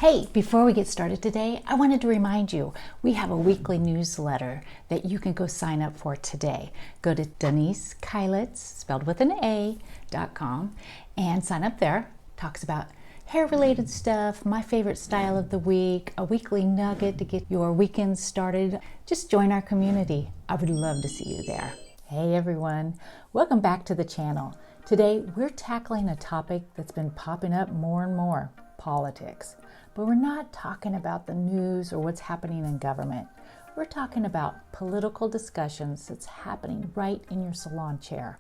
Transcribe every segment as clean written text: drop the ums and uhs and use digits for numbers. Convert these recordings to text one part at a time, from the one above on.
Hey, before we get started today, I wanted to remind you, we have a weekly newsletter that you can go sign up for today. Go to DeniseKeilitz, spelled with an A.com, and sign up there. Talks about hair-related stuff, my favorite style of the week, a weekly nugget to get your weekend started. Just join our community. I would love to see you there. Hey everyone, welcome back to the channel. Today, we're tackling a topic that's been popping up more and more, politics. But we're not talking about the news or what's happening in government. We're talking about political discussions that's happening right in your salon chair.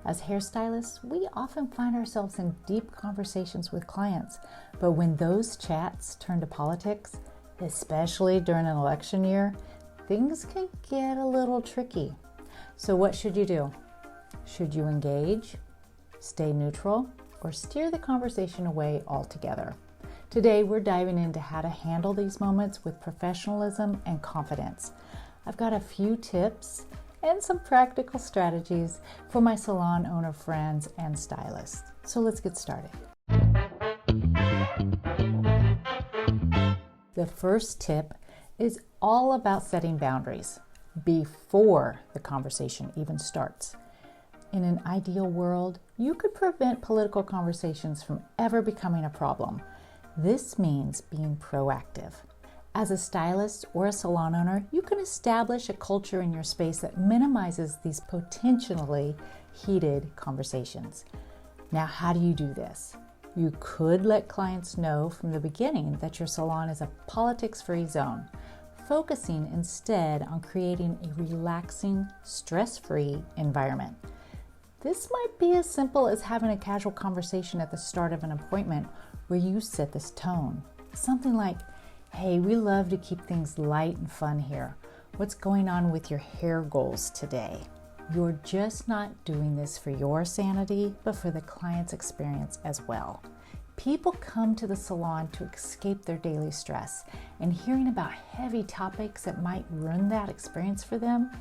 As hairstylists, we often find ourselves in deep conversations with clients. But when those chats turn to politics, especially during an election year, things can get a little tricky. So what should you do? Should you engage, stay neutral, or steer the conversation away altogether? Today, we're diving into how to handle these moments with professionalism and confidence. I've got a few tips and some practical strategies for my salon owner friends and stylists. So let's get started. The first tip is all about setting boundaries before the conversation even starts. In an ideal world, you could prevent political conversations from ever becoming a problem. This means being proactive. As a stylist or a salon owner, you can establish a culture in your space that minimizes these potentially heated conversations. Now, how do you do this? You could let clients know from the beginning that your salon is a politics-free zone, focusing instead on creating a relaxing, stress-free environment. This might be as simple as having a casual conversation at the start of an appointment where you set this tone. Something like, hey, we love to keep things light and fun here. What's going on with your hair goals today? You're just not doing this for your sanity, but for the client's experience as well. People come to the salon to escape their daily stress, and hearing about heavy topics that might ruin that experience for them,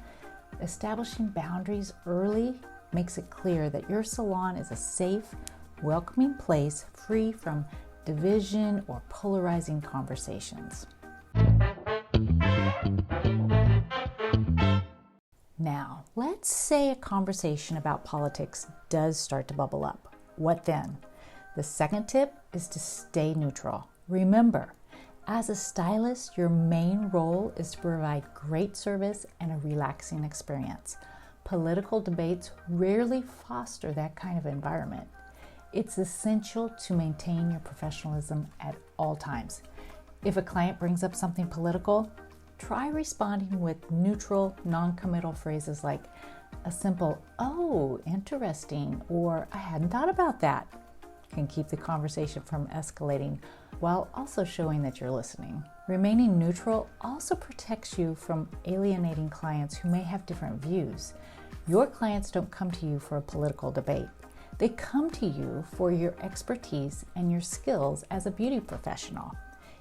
establishing boundaries early makes it clear that your salon is a safe, welcoming place free from division or polarizing conversations. Now, let's say a conversation about politics does start to bubble up. What then? The second tip is to stay neutral. Remember, as a stylist, your main role is to provide great service and a relaxing experience. Political debates rarely foster that kind of environment. It's essential to maintain your professionalism at all times. If a client brings up something political, try responding with neutral, non-committal phrases like a simple, "Oh, interesting," or "I hadn't thought about that," can keep the conversation from escalating while also showing that you're listening. Remaining neutral also protects you from alienating clients who may have different views. Your clients don't come to you for a political debate. They come to you for your expertise and your skills as a beauty professional.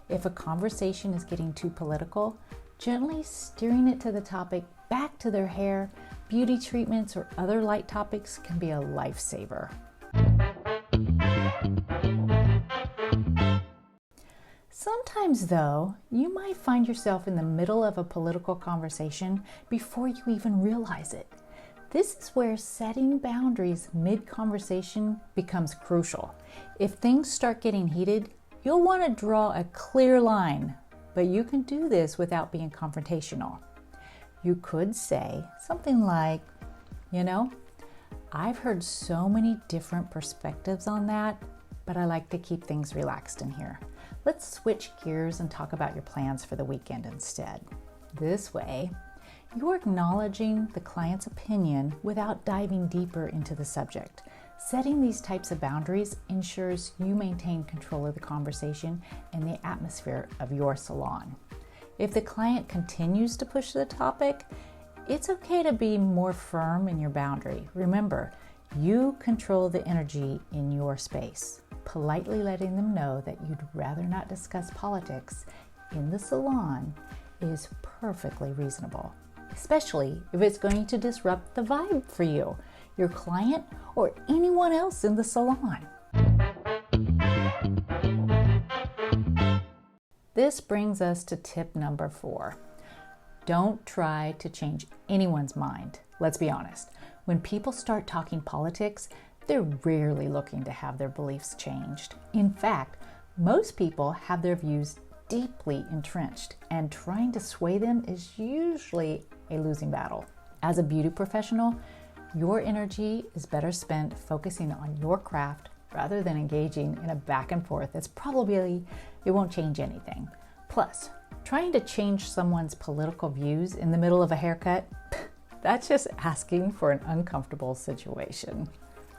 If a conversation is getting too political, gently steering it to the topic back to their hair, beauty treatments, or other light topics can be a lifesaver. Sometimes, though, you might find yourself in the middle of a political conversation before you even realize it. This is where setting boundaries mid-conversation becomes crucial. If things start getting heated, you'll want to draw a clear line, but you can do this without being confrontational. You could say something like, I've heard so many different perspectives on that, but I like to keep things relaxed in here. Let's switch gears and talk about your plans for the weekend instead. This way, you're acknowledging the client's opinion without diving deeper into the subject. Setting these types of boundaries ensures you maintain control of the conversation and the atmosphere of your salon. If the client continues to push the topic, it's okay to be more firm in your boundary. Remember, you control the energy in your space. Politely letting them know that you'd rather not discuss politics in the salon is perfectly reasonable, especially if it's going to disrupt the vibe for you, your client, or anyone else in the salon. this brings us to tip number 4. Don't try to change anyone's mind. Let's be honest. When people start talking politics, they're rarely looking to have their beliefs changed. In fact, most people have their views deeply entrenched, and trying to sway them is usually a losing battle. As a beauty professional, your energy is better spent focusing on your craft rather than engaging in a back and forth that's probably, it won't change anything. Plus, trying to change someone's political views in the middle of a haircut, that's just asking for an uncomfortable situation.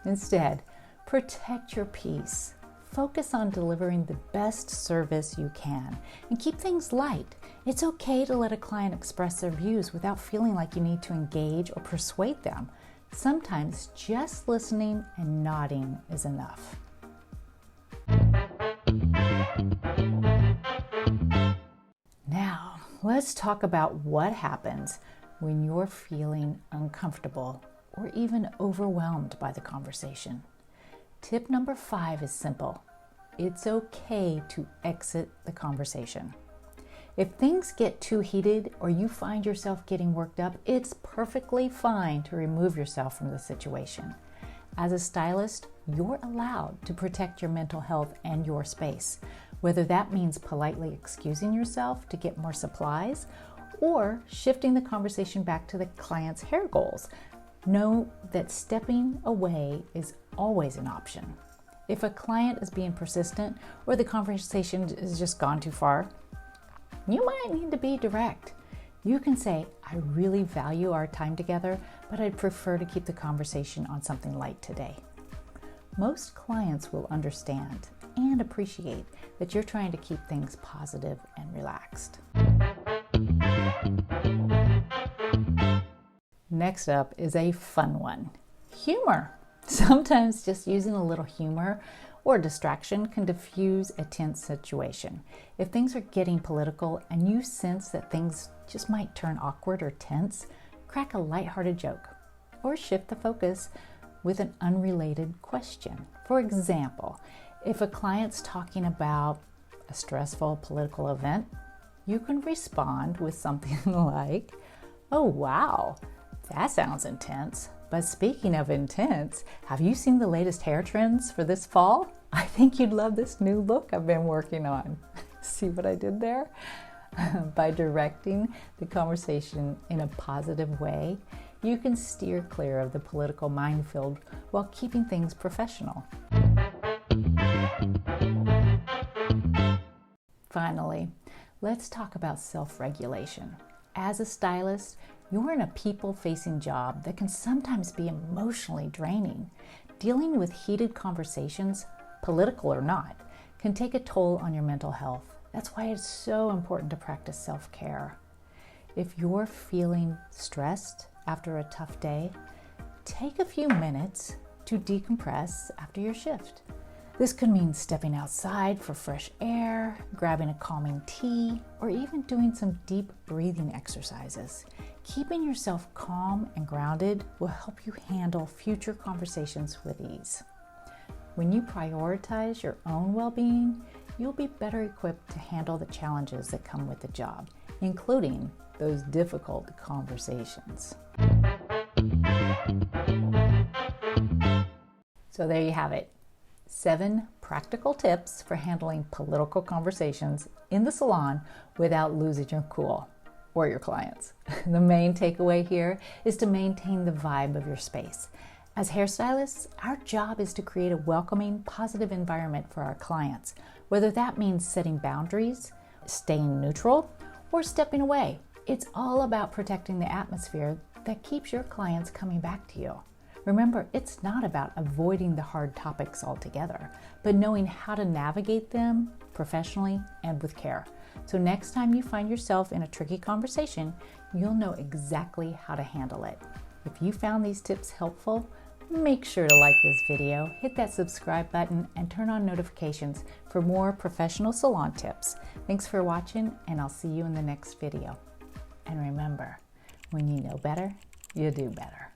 Instead, protect your peace. Focus on delivering the best service you can and keep things light. It's okay to let a client express their views without feeling like you need to engage or persuade them. Sometimes just listening and nodding is enough. Now, let's talk about what happens when you're feeling uncomfortable or even overwhelmed by the conversation. Tip number 5 is simple. It's okay to exit the conversation. If things get too heated or you find yourself getting worked up, it's perfectly fine to remove yourself from the situation. As a stylist, you're allowed to protect your mental health and your space, whether that means politely excusing yourself to get more supplies or shifting the conversation back to the client's hair goals. Know that stepping away is always an option. If a client is being persistent or the conversation has just gone too far, you might need to be direct. You can say, I really value our time together, but I'd prefer to keep the conversation on something light today. Most clients will understand and appreciate that you're trying to keep things positive and relaxed. Next up is a fun one. Humor. Sometimes just using a little humor or distraction can diffuse a tense situation. If things are getting political and you sense that things just might turn awkward or tense, crack a lighthearted joke or shift the focus with an unrelated question. For example, if a client's talking about a stressful political event, you can respond with something like, "Oh wow, that sounds intense. But speaking of intense, have you seen the latest hair trends for this fall? I think you'd love this new look I've been working on." See what I did there? By directing the conversation in a positive way, you can steer clear of the political minefield while keeping things professional. Finally, let's talk about self-regulation. As a stylist, you're in a people-facing job that can sometimes be emotionally draining. Dealing with heated conversations, political or not, can take a toll on your mental health. That's why it's so important to practice self-care. If you're feeling stressed after a tough day, take a few minutes to decompress after your shift. This could mean stepping outside for fresh air, grabbing a calming tea, or even doing some deep breathing exercises. Keeping yourself calm and grounded will help you handle future conversations with ease. When you prioritize your own well-being, you'll be better equipped to handle the challenges that come with the job, including those difficult conversations. So there you have it. 7 practical tips for handling political conversations in the salon without losing your cool or your clients. The main takeaway here is to maintain the vibe of your space. As hairstylists, our job is to create a welcoming, positive environment for our clients, whether that means setting boundaries, staying neutral, or stepping away. It's all about protecting the atmosphere that keeps your clients coming back to you. Remember, it's not about avoiding the hard topics altogether, but knowing how to navigate them professionally and with care. So next time you find yourself in a tricky conversation, you'll know exactly how to handle it. If you found these tips helpful, make sure to like this video, hit that subscribe button, and turn on notifications for more professional salon tips. Thanks for watching, and I'll see you in the next video. And remember, when you know better, you do better.